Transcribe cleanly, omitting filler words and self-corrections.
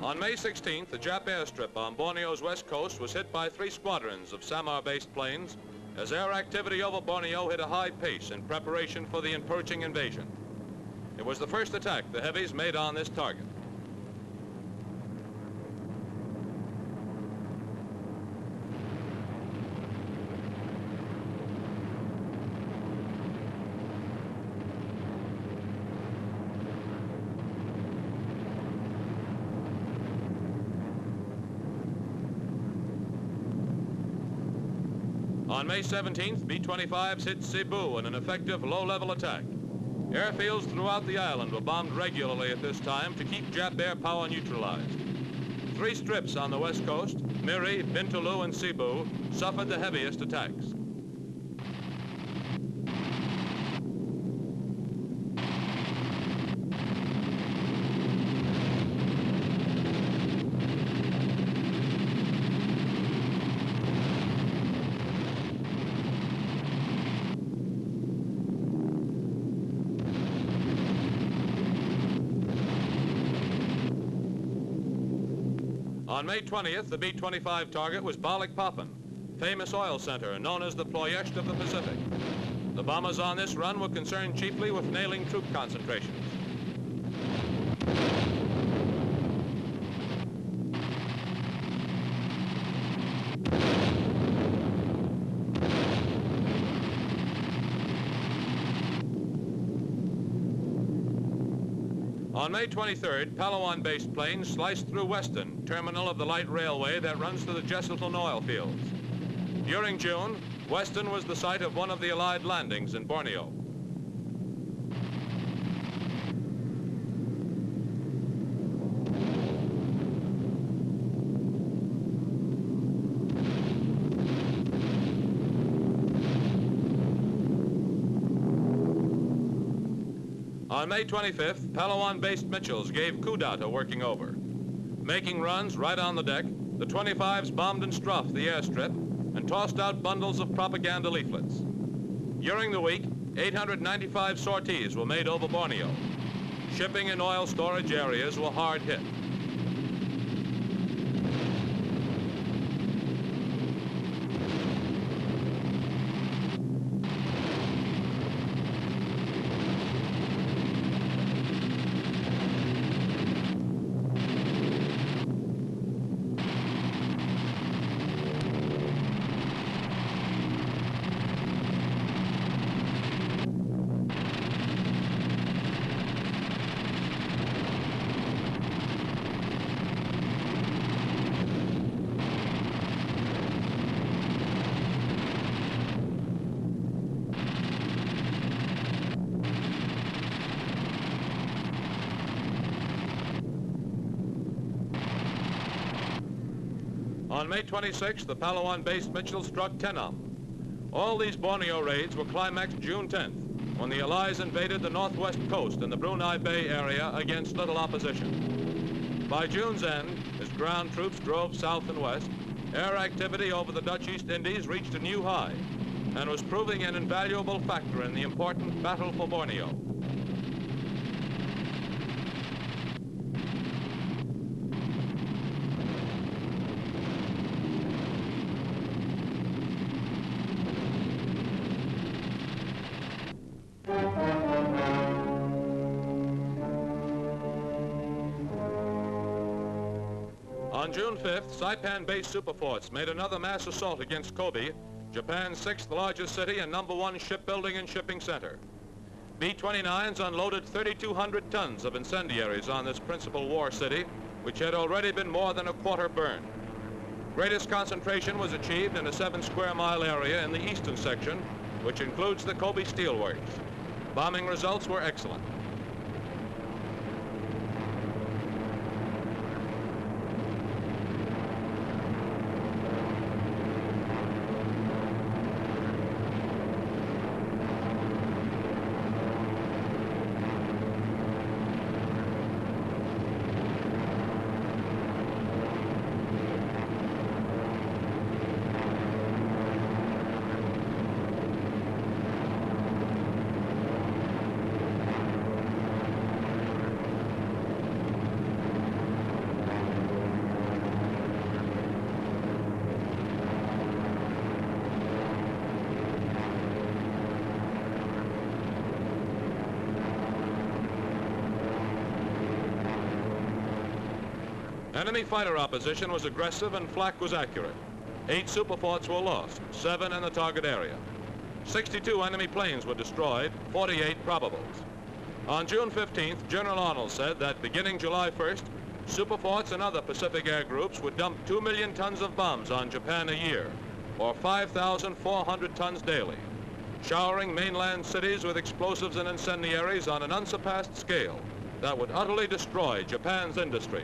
On May 16th, the Jap airstrip on Borneo's west coast was hit by 3 squadrons of Samar-based planes as air activity over Borneo hit a high pace in preparation for the approaching invasion. It was the first attack the heavies made on this target. On May 17th, B-25s hit Cebu in an effective low-level attack. Airfields throughout the island were bombed regularly at this time to keep Jap air power neutralized. 3 strips on the west coast, Miri, Bintulu, and Cebu, suffered the heaviest attacks. On May 20th, the B-25 target was Balikpapan, famous oil center known as the Ploiești of the Pacific. The bombers on this run were concerned chiefly with nailing troop concentrations. On May 23rd, Palawan-based planes sliced through Weston, terminal of the light railway that runs to the Jesselton oil fields. During June, Weston was the site of one of the Allied landings in Borneo. On May 25th, Palawan-based Mitchells gave Kudat a working over. Making runs right on the deck, the 25s bombed and strafed the airstrip and tossed out bundles of propaganda leaflets. During the week, 895 sorties were made over Borneo. Shipping and oil storage areas were hard hit. On May 26th, the Palawan-based Mitchell struck Enam. All these Borneo raids were climaxed June 10th, when the Allies invaded the northwest coast and the Brunei Bay area against little opposition. By June's end, as ground troops drove south and west, air activity over the Dutch East Indies reached a new high and was proving an invaluable factor in the important battle for Borneo. On June 5th, Saipan-based superforts made another mass assault against Kobe, Japan's 6th largest city and #1 shipbuilding and shipping center. B-29s unloaded 3,200 tons of incendiaries on this principal war city, which had already been more than a quarter burned. Greatest concentration was achieved in a 7-square-mile area in the eastern section, which includes the Kobe Steelworks. Bombing results were excellent. Enemy fighter opposition was aggressive and flak was accurate. 8 superforts were lost, 7 in the target area. 62 enemy planes were destroyed, 48 probables. On June 15th, General Arnold said that beginning July 1st, superforts and other Pacific air groups would dump 2 million tons of bombs on Japan a year, or 5,400 tons daily, showering mainland cities with explosives and incendiaries on an unsurpassed scale that would utterly destroy Japan's industry.